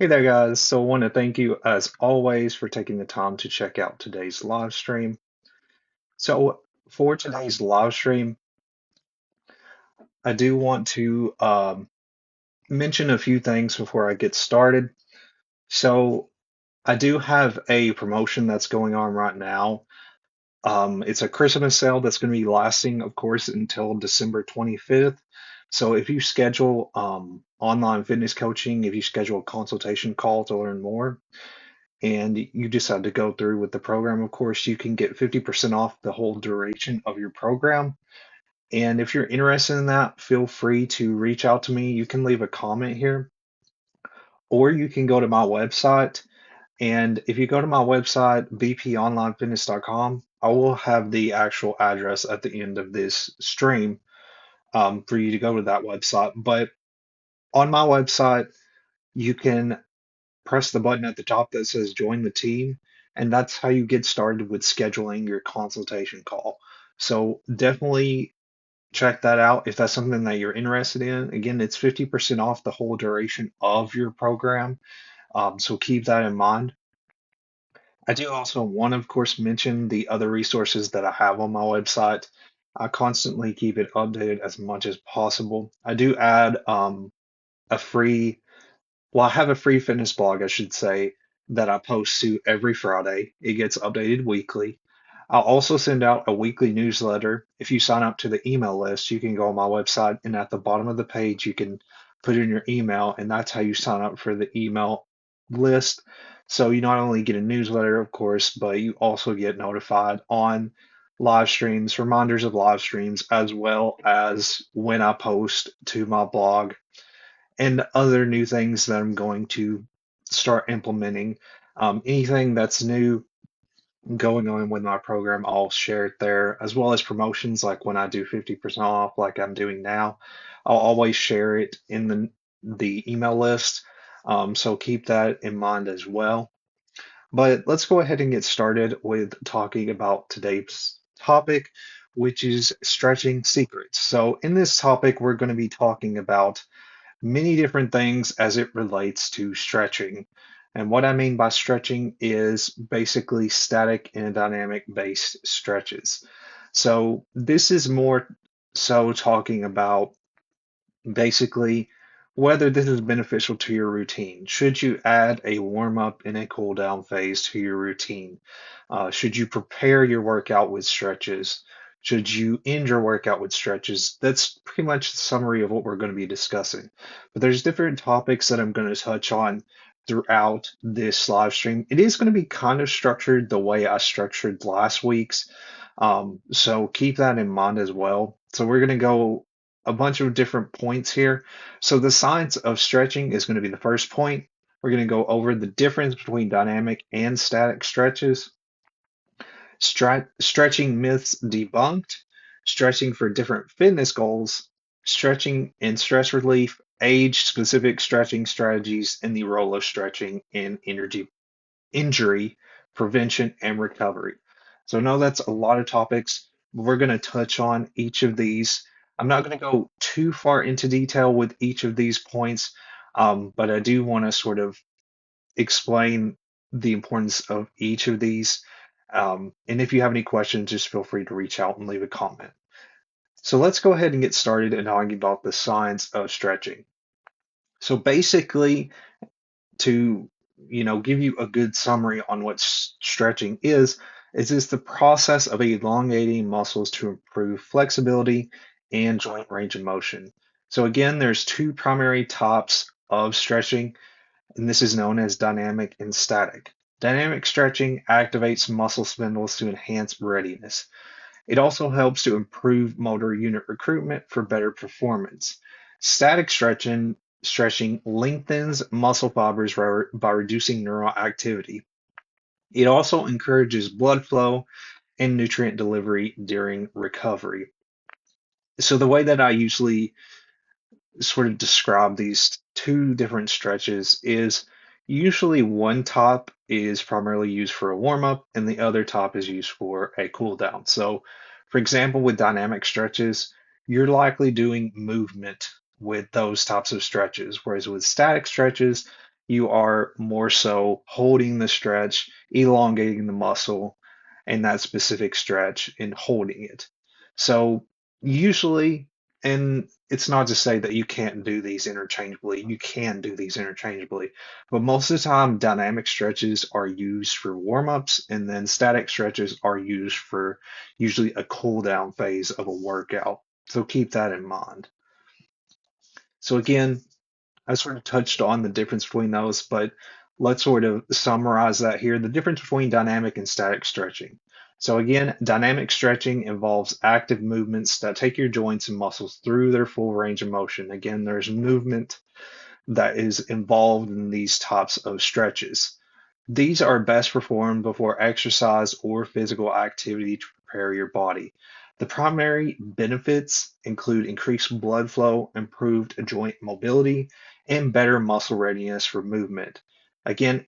Hey there, guys. So I want to thank you, as always, for taking the time to check out today's live stream. So for today's live stream, I do want to mention a few things before I get started. So I do have a promotion that's going on right now. It's a Christmas sale that's going to be lasting, of course, until December 25th. So if you schedule online fitness coaching, if you schedule a consultation call to learn more, and you decide to go through with the program, of course, you can get 50% off the whole duration of your program. And if you're interested in that, feel free to reach out to me. You can leave a comment here, or you can go to my website. And if you go to my website, bponlinefitness.com, I will have the actual address at the end of this stream for you to go to that website. But on my website, you can press the button at the top that says join the team, and that's how you get started with scheduling your consultation call. So definitely check that out if that's something that you're interested in. Again, it's 50% off the whole duration of your program. So keep that in mind. I do also want to, of course, mention the other resources that I have on my website. I constantly keep it updated as much as possible. I do add a free well, I have a free fitness blog, I should say, that I post to every Friday. It gets updated weekly. I'll also send out a weekly newsletter. If you sign up to the email list, you can go on my website, and at the bottom of the page, you can put in your email, and that's how you sign up for the email list. So you not only get a newsletter, of course, but you also get notified on live streams, reminders of live streams, as well as when I post to my blog and other new things that I'm going to start implementing. Anything that's new going on with my program, I'll share it there, as well as promotions like when I do 50% off, like I'm doing now. I'll always share it in the email list. So keep that in mind as well. But let's go ahead and get started with talking about today's topic, which is stretching secrets. So in this topic, we're going to be talking about many different things as it relates to stretching. And what I mean by stretching is basically static and dynamic based stretches. So this is more so talking about basically whether this is beneficial to your routine. Should you add a warm up and a cool down phase to your routine? Should you prepare your workout with stretches? Should you end your workout with stretches? That's pretty much the summary of what we're going to be discussing. But there's different topics that I'm going to touch on throughout this live stream. It is going to be kind of structured the way I structured last week's. So keep that in mind as well. So we're going to go a bunch of different points here. So the science of stretching is going to be the first point. We're going to go over the difference between dynamic and static stretches, stretching myths debunked, stretching for different fitness goals, stretching and stress relief, age-specific stretching strategies, and the role of stretching in injury prevention and recovery. So I know that's a lot of topics. We're going to touch on each of these. I'm not going to go too far into detail with each of these points, but I do want to sort of explain the importance of each of these. And if you have any questions, just feel free to reach out and leave a comment. So let's go ahead and get started and talking about the science of stretching. So basically, to give you a good summary on what stretching is this the process of elongating muscles to improve flexibility and joint range of motion. So again, there's two primary types of stretching, and this is known as dynamic and static. Dynamic stretching activates muscle spindles to enhance readiness. It also helps to improve motor unit recruitment for better performance. Static stretching lengthens muscle fibers by reducing neural activity. It also encourages blood flow and nutrient delivery during recovery. So the way that I usually sort of describe these two different stretches is usually one top is primarily used for a warm up and the other top is used for a cool down. So, for example, with dynamic stretches, you're likely doing movement with those types of stretches, whereas with static stretches, you are more so holding the stretch, elongating the muscle in that specific stretch and holding it. So usually, and it's not to say that you can't do these interchangeably, you can do these interchangeably, but most of the time, dynamic stretches are used for warm-ups, and then static stretches are used for usually a cool down phase of a workout. So keep that in mind. So again, I sort of touched on the difference between those, but let's sort of summarize that here. The difference between dynamic and static stretching. So again, dynamic stretching involves active movements that take your joints and muscles through their full range of motion. Again, there's movement that is involved in these types of stretches. These are best performed before exercise or physical activity to prepare your body. The primary benefits include increased blood flow, improved joint mobility, and better muscle readiness for movement. Again,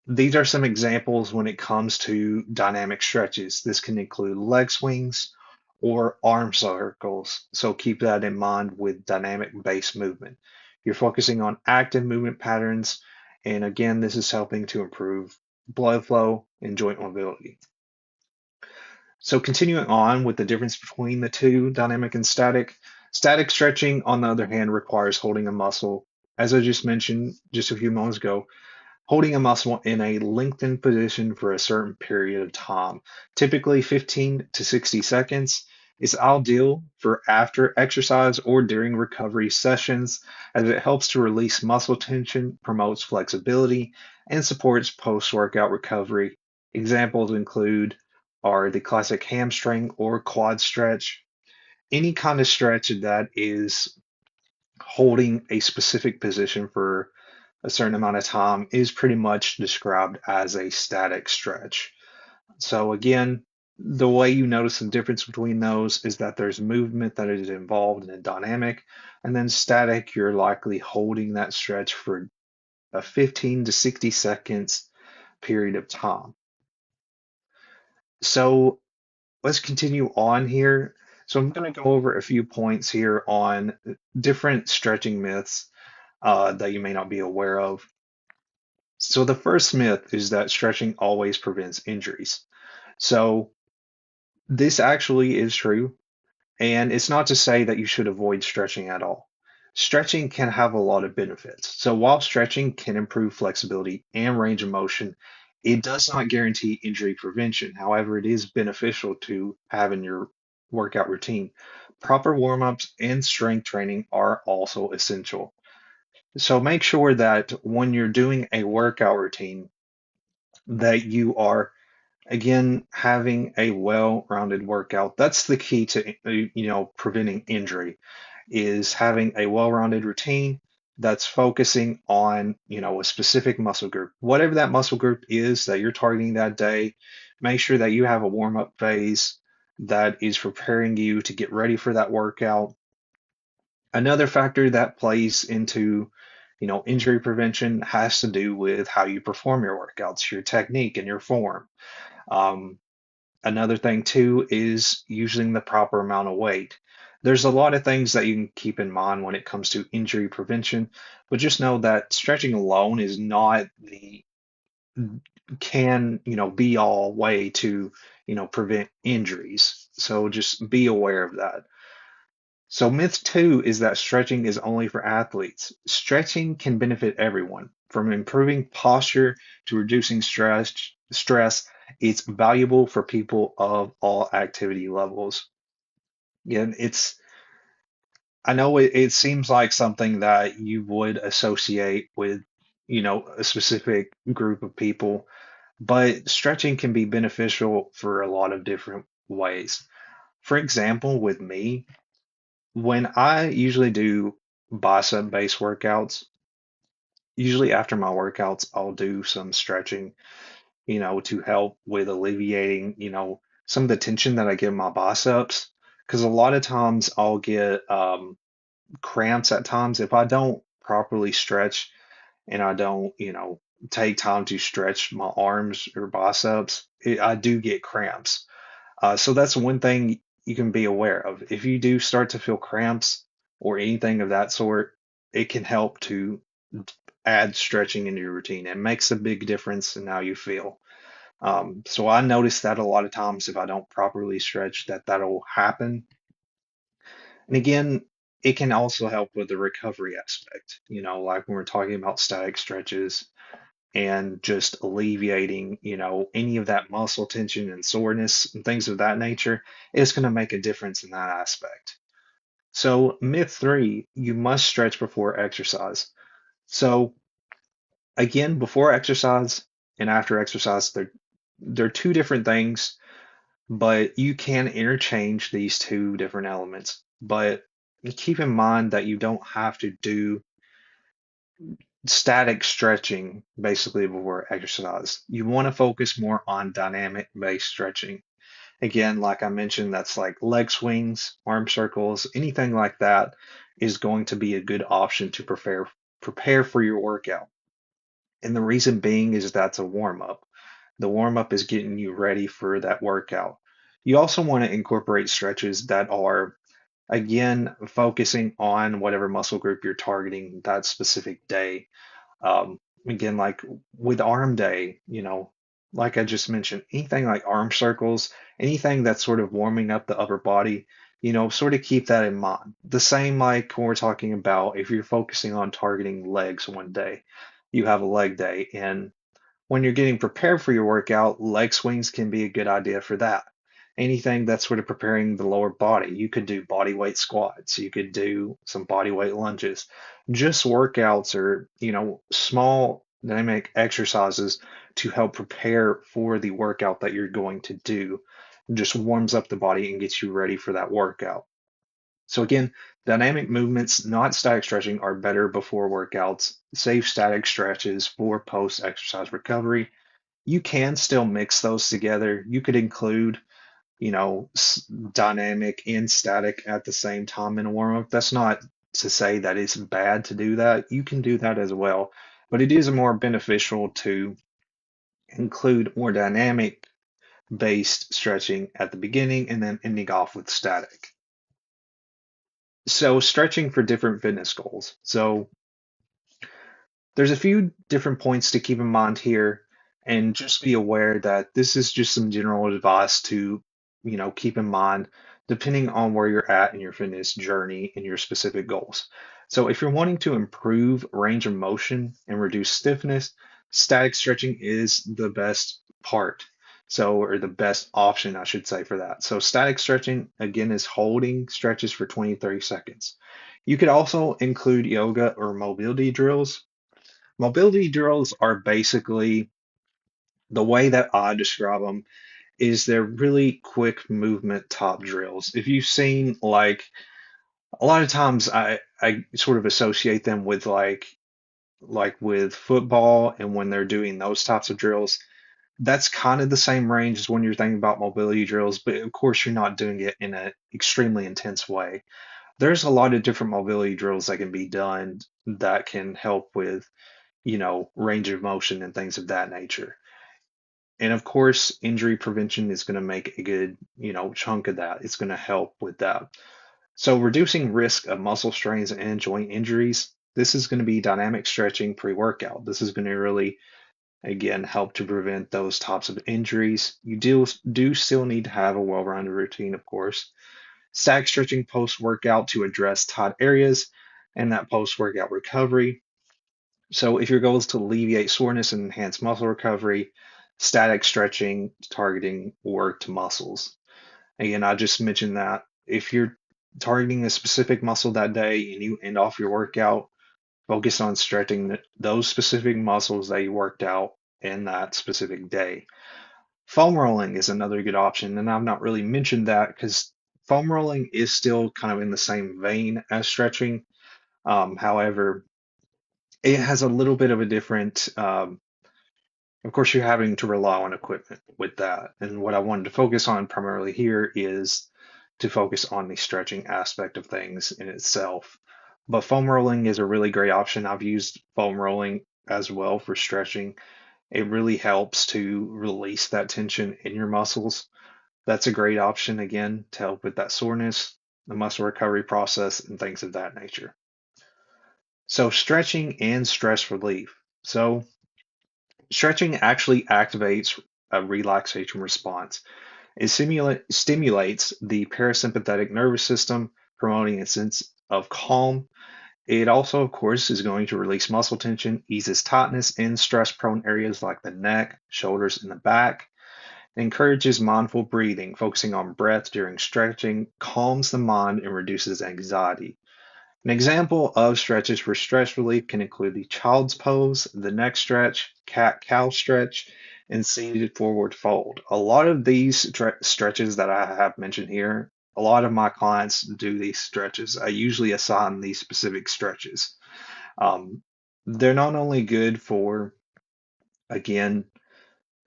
these are some examples when it comes to dynamic stretches. This can include leg swings or arm circles. So keep that in mind with dynamic base movement. You're focusing on active movement patterns. And again, this is helping to improve blood flow and joint mobility. So continuing on with the difference between the two, dynamic and static. Static stretching, on the other hand, requires holding a muscle. As I just mentioned just a few moments ago, holding a muscle in a lengthened position for a certain period of time, typically 15 to 60 seconds, is ideal for after exercise or during recovery sessions as it helps to release muscle tension, promotes flexibility, and supports post-workout recovery. Examples include are the classic hamstring or quad stretch. Any kind of stretch that is holding a specific position for a certain amount of time is pretty much described as a static stretch. So again, the way you notice the difference between those is that there's movement that is involved in a dynamic, and then static, you're likely holding that stretch for a 15 to 60 seconds period of time. So let's continue on here. So I'm going to go over a few points here on different stretching myths that you may not be aware of. So the first myth is that stretching always prevents injuries. So this actually is true, and it's not to say that you should avoid stretching at all. Stretching can have a lot of benefits. So while stretching can improve flexibility and range of motion, it does not guarantee injury prevention. However, it is beneficial to have in your workout routine. Proper warm-ups and strength training are also essential. So make sure that when you're doing a workout routine, that you are again having a well-rounded workout. That's the key to preventing injury is having a well-rounded routine that's focusing on a specific muscle group. Whatever that muscle group is that you're targeting that day, make sure that you have a warm-up phase that is preparing you to get ready for that workout. Another factor that plays into injury prevention has to do with how you perform your workouts, your technique and your form. um, Another thing too is using the proper amount of weight. There's a lot of things that you can keep in mind when it comes to injury prevention, but just know that stretching alone is not the be all way to prevent injuries. So just be aware of that. So myth two is that stretching is only for athletes. Stretching can benefit everyone, from improving posture to reducing stress. It's valuable for people of all activity levels. Yeah, I know it seems like something that you would associate with, a specific group of people, but stretching can be beneficial for a lot of different ways. For example, with me, when I usually do bicep based workouts, usually after my workouts, I'll do some stretching, to help with alleviating, some of the tension that I get in my biceps. Because a lot of times I'll get cramps at times if I don't properly stretch and I don't, take time to stretch my arms or biceps, I do get cramps. So that's one thing you can be aware of. If you do start to feel cramps or anything of that sort, it can help to add stretching into your routine. It makes a big difference in how you feel. So I notice that a lot of times if I don't properly stretch, that'll happen. And again, it can also help with the recovery aspect. Like when we're talking about static stretches and just alleviating, any of that muscle tension and soreness and things of that nature, it's going to make a difference in that aspect. So, myth three, you must stretch before exercise. So, again, before exercise and after exercise, they're two different things, but you can interchange these two different elements. But keep in mind that you don't have to do static stretching basically before exercise. You want to focus more on dynamic based stretching. Again, like I mentioned, that's like leg swings, arm circles, anything like that is going to be a good option to prepare for your workout. And the reason being is that's a warm up. The warm up is getting you ready for that workout. You also want to incorporate stretches that are, again, focusing on whatever muscle group you're targeting that specific day. Again, like with arm day, like I just mentioned, anything like arm circles, anything that's sort of warming up the upper body, sort of keep that in mind. The same like when we're talking about if you're focusing on targeting legs one day, you have a leg day. And when you're getting prepared for your workout, leg swings can be a good idea for that. Anything that's sort of preparing the lower body, you could do body weight squats, you could do some body weight lunges, just workouts or, small dynamic exercises to help prepare for the workout that you're going to do. Just warms up the body and gets you ready for that workout. So again, dynamic movements, not static stretching, are better before workouts. Save static stretches for post-exercise recovery. You can still mix those together. You could include, dynamic and static at the same time in a warm-up. That's not to say that it's bad to do that. You can do that as well, but it is more beneficial to include more dynamic based stretching at the beginning and then ending off with static. So stretching for different fitness goals. So there's a few different points to keep in mind here, and just be aware that this is just some general advice to, keep in mind depending on where you're at in your fitness journey and your specific goals. So if you're wanting to improve range of motion and reduce stiffness, static stretching is the best part. So, or the best option, I should say, for that. So static stretching, again, is holding stretches for 20, 30 seconds. You could also include yoga or mobility drills. Mobility drills are basically the way that I describe them is they're really quick movement top drills. If you've seen like a lot of times I sort of associate them with like with football and when they're doing those types of drills, that's kind of the same range as when you're thinking about mobility drills, but of course you're not doing it in an extremely intense way. There's a lot of different mobility drills that can be done that can help with range of motion and things of that nature. And of course, injury prevention is going to make a good, chunk of that. It's going to help with that. So reducing risk of muscle strains and joint injuries, this is going to be dynamic stretching pre-workout. This is going to really, again, help to prevent those types of injuries. You do still need to have a well-rounded routine, of course. Static stretching post-workout to address tight areas and that post-workout recovery. So if your goal is to alleviate soreness and enhance muscle recovery, static stretching targeting work to muscles. Again, I just mentioned that if you're targeting a specific muscle that day and you end off your workout, focus on stretching those specific muscles that you worked out in that specific day. Foam rolling is another good option, and I've not really mentioned that because foam rolling is still kind of in the same vein as stretching. However, it has a little bit of a different, of course, you're having to rely on equipment with that. And what I wanted to focus on primarily here is to focus on the stretching aspect of things in itself. But foam rolling is a really great option. I've used foam rolling as well for stretching. It really helps to release that tension in your muscles. That's a great option, again, to help with that soreness, the muscle recovery process, and things of that nature. So stretching and stress relief. So stretching actually activates a relaxation response. It stimulates the parasympathetic nervous system, promoting a sense of calm. It also, of course, is going to release muscle tension, eases tightness in stress-prone areas like the neck, shoulders, and the back. It encourages mindful breathing, focusing on breath during stretching, calms the mind, and reduces anxiety. An example of stretches for stress relief can include the child's pose, the neck stretch, cat-cow stretch, and seated forward fold. A lot of these stretches that I have mentioned here, a lot of my clients do these stretches. I usually assign these specific stretches. Um, they're not only good for, again,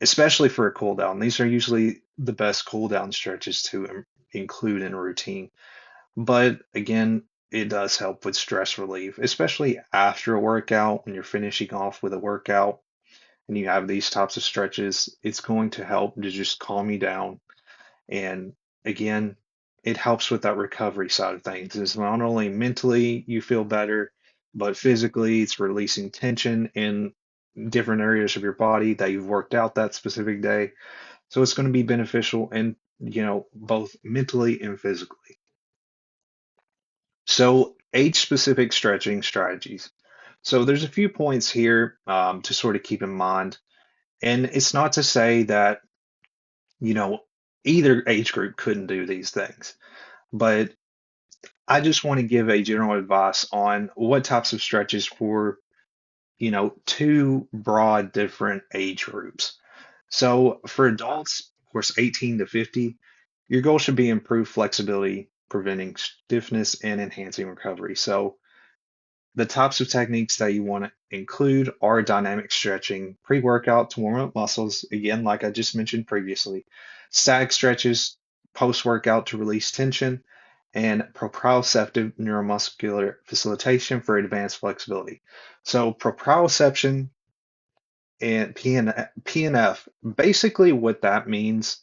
especially for a cool down, these are usually the best cool down stretches to include in a routine. But again, it does help with stress relief, especially after a workout when you're finishing off with a workout and you have these types of stretches. It's going to help to just calm you down. And again, it helps with that recovery side of things. It's not only mentally you feel better, but physically it's releasing tension in different areas of your body that you've worked out that specific day. So it's going to be beneficial and, both mentally and physically. So, age-specific stretching strategies. So, there's a few points here to sort of keep in mind. And it's not to say that, you know, either age group couldn't do these things, but I just want to give a general advice on what types of stretches for, two broad different age groups. So, for adults, of course, 18 to 50, your goal should be improved flexibility, preventing stiffness, and enhancing recovery. So, the types of techniques that you want to include are dynamic stretching, pre-workout to warm up muscles, again, like I just mentioned previously, static stretches post-workout to release tension, and proprioceptive neuromuscular facilitation for advanced flexibility. So proprioception and PNF, basically what that means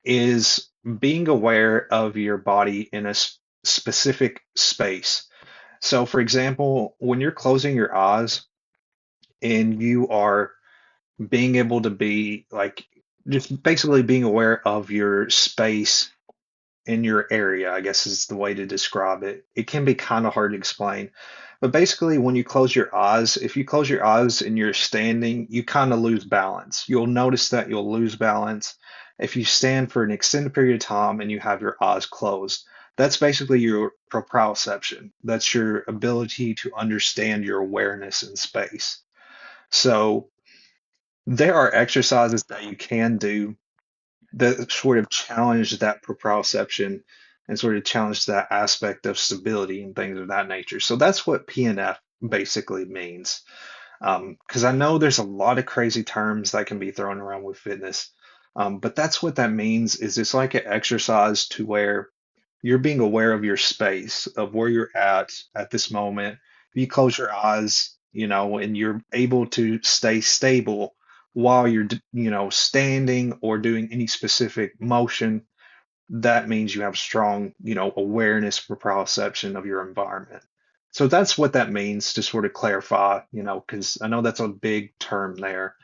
is being aware of your body in a specific space. So, for example, when you're closing your eyes and you are being able to be like just basically being aware of your space in your area, I guess is the way to describe it. It can be kind of hard to explain. But basically, when you close your eyes, if you close your eyes and you're standing, you kind of lose balance. You'll notice that you'll lose balance if you stand for an extended period of time and you have your eyes closed. That's basically your proprioception. That's your ability to understand your awareness in space. So there are exercises that you can do that sort of challenge that proprioception and sort of challenge that aspect of stability and things of that nature. So that's what PNF basically means. Because I know there's a lot of crazy terms that can be thrown around with fitness, but that's what that means. Is it's like an exercise to where you're being aware of your space, of where you're at this moment. If you close your eyes, and you're able to stay stable while you're, standing or doing any specific motion, that means you have strong, awareness for proprioception of your environment. So that's what that means to sort of clarify, because I know that's a big term there.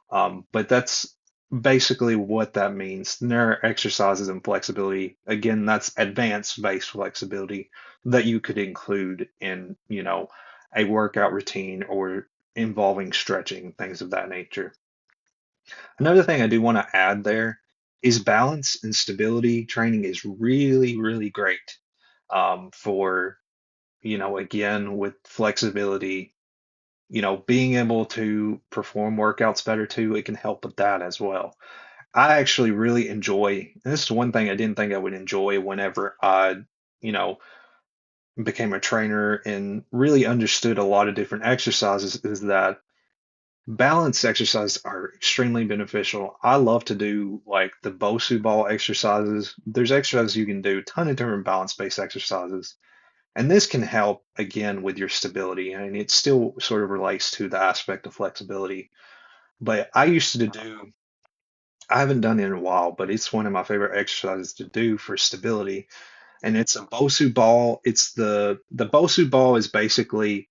But that's basically what that means. There are exercises and flexibility. Again, that's advanced based flexibility that you could include in, a workout routine or involving stretching, things of that nature. Another thing I do want to add there is balance and stability training is really, really great for, again, with flexibility, being able to perform workouts better too, it can help with that as well. I actually really enjoy, and this is one thing I didn't think I would enjoy whenever I, you know, became a trainer and really understood a lot of different exercises, is that balance exercises are extremely beneficial. I love to do like the Bosu ball exercises. There's exercises you can do, a ton of different balance-based exercises. And this can help again with your stability. And it still sort of relates to the aspect of flexibility. But I used to do, I haven't done it in a while, but it's one of my favorite exercises to do for stability. And it's a Bosu ball. It's the Bosu ball is basically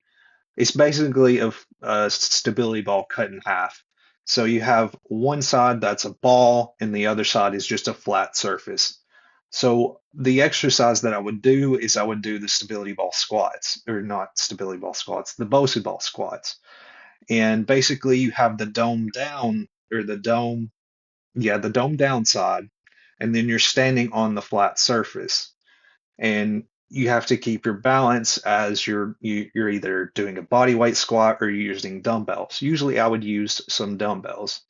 It's basically a stability ball cut in half. So you have one side that's a ball and the other side is just a flat surface. So the exercise that I would do is I would do the stability ball squats, or not stability ball squats, the BOSU ball squats. And basically you have the dome down, or the dome, yeah, the dome down side, and then you're standing on the flat surface, and you have to keep your balance as you're either doing a body weight squat or you're using dumbbells. Usually I would use some dumbbells.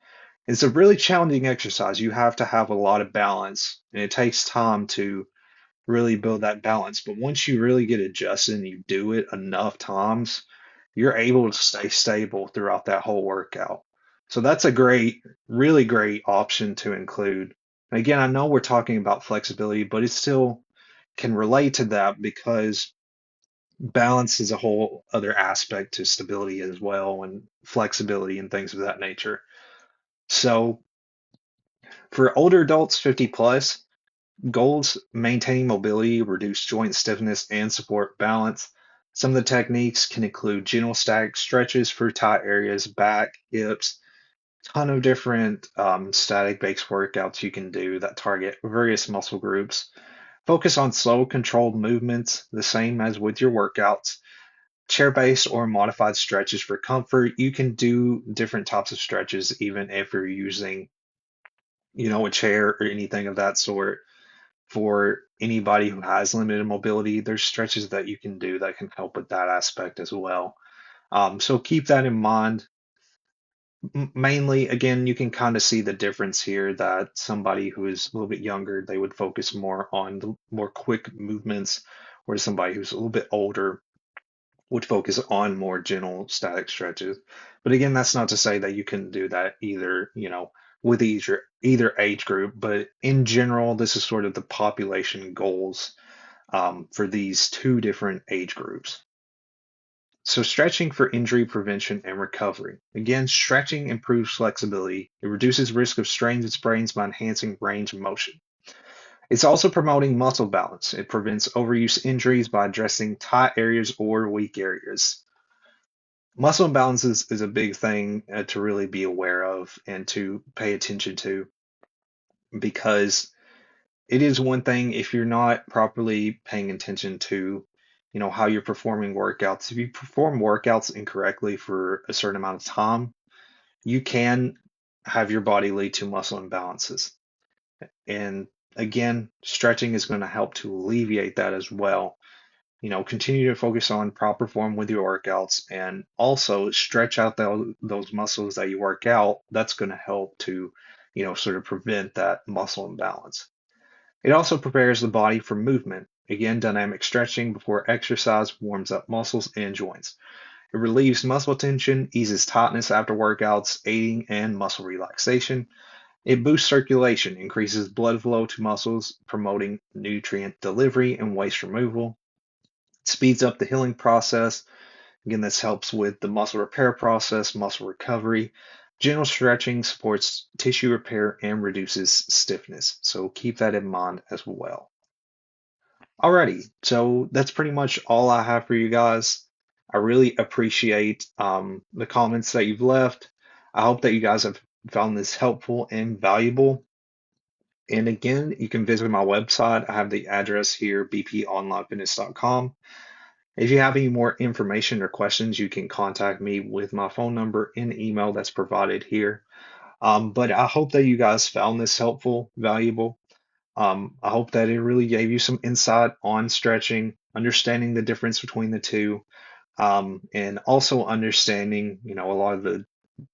It's a really challenging exercise. You have to have a lot of balance, and it takes time to really build that balance. But once you really get adjusted and you do it enough times, you're able to stay stable throughout that whole workout. So that's a great, really great option to include. And again, I know we're talking about flexibility, but it still can relate to that because balance is a whole other aspect to stability as well, and flexibility and things of that nature. So for older adults 50 plus, goals maintain mobility, reduce joint stiffness, and support balance. Some of the techniques can include gentle static stretches for tight areas, back, hips, ton of different static based workouts you can do that target various muscle groups. Focus on slow, controlled movements, the same as with your workouts. Chair-based or modified stretches for comfort. You can do different types of stretches even if you're using, a chair or anything of that sort. For anybody who has limited mobility, there's stretches that you can do that can help with that aspect as well. So keep that in mind. Mainly, again, you can kind of see the difference here that somebody who is a little bit younger, they would focus more on the more quick movements, whereas somebody who's a little bit older would focus on more gentle static stretches. But again, that's not to say that you can do that either, with either age group. But in general, this is sort of the population goals for these two different age groups. So stretching for injury prevention and recovery. Again, stretching improves flexibility. It reduces risk of strains and sprains by enhancing range of motion. It's also promoting muscle balance. It prevents overuse injuries by addressing tight areas or weak areas. Muscle imbalances is a big thing to really be aware of and to pay attention to, because it is one thing if you're not properly paying attention to, how you're performing workouts. If you perform workouts incorrectly for a certain amount of time, you can have your body lead to muscle imbalances. And again, stretching is going to help to alleviate that as well. Continue to focus on proper form with your workouts, and also stretch out those muscles that you work out. That's going to help to, sort of prevent that muscle imbalance. It also prepares the body for movement. Again, dynamic stretching before exercise warms up muscles and joints. It relieves muscle tension, eases tightness after workouts, aiding in muscle relaxation. It boosts circulation, increases blood flow to muscles, promoting nutrient delivery and waste removal. It speeds up the healing process. Again, this helps with the muscle repair process, muscle recovery. Gentle stretching supports tissue repair and reduces stiffness. So keep that in mind as well. Alrighty, so that's pretty much all I have for you guys. I really appreciate the comments that you've left. I hope that you guys have found this helpful and valuable. And again, you can visit my website. I have the address here, bponlinefitness.com. If you have any more information or questions, you can contact me with my phone number and email that's provided here. But I hope that you guys found this helpful, valuable. I hope that it really gave you some insight on stretching, understanding the difference between the two, and also understanding, a lot of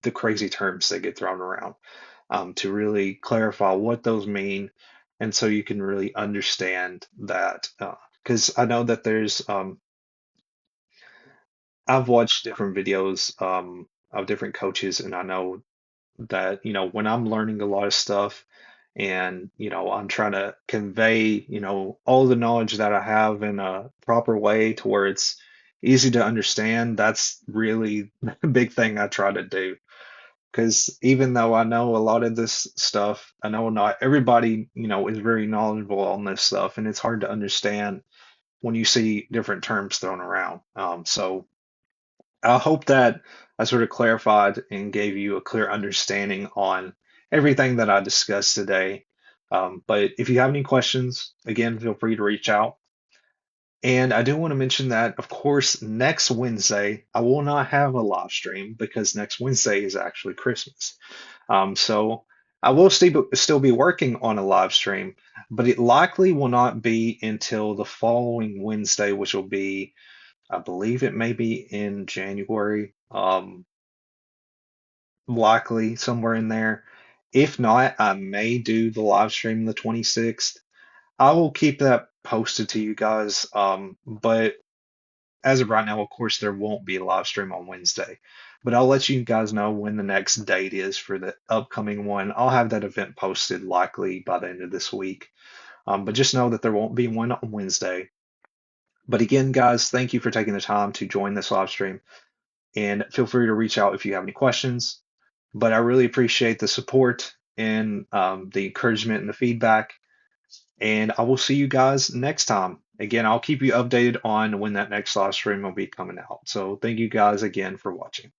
the crazy terms that get thrown around, to really clarify what those mean, and so you can really understand that. Because I know that I've watched different videos of different coaches, and I know that, when I'm learning a lot of stuff and, I'm trying to convey, all the knowledge that I have in a proper way to where it's easy to understand, that's really the big thing I try to do. Because even though I know a lot of this stuff, I know not everybody, is very knowledgeable on this stuff, and it's hard to understand when you see different terms thrown around. So I hope that I sort of clarified and gave you a clear understanding on everything that I discussed today. But if you have any questions, again, feel free to reach out. And I do want to mention that, of course, next Wednesday, I will not have a live stream because next Wednesday is actually Christmas. So I will still be working on a live stream, but it likely will not be until the following Wednesday, which will be, I believe it may be in January, likely somewhere in there. If not, I may do the live stream the 26th. I will keep that posted to you guys. But as of right now, of course, there won't be a live stream on Wednesday, but I'll let you guys know when the next date is for the upcoming one. I'll have that event posted likely by the end of this week. But just know that there won't be one on Wednesday. But again, guys, thank you for taking the time to join this live stream and feel free to reach out if you have any questions. But I really appreciate the support and the encouragement and the feedback. And I will see you guys next time. Again, I'll keep you updated on when that next live stream will be coming out. So thank you guys again for watching.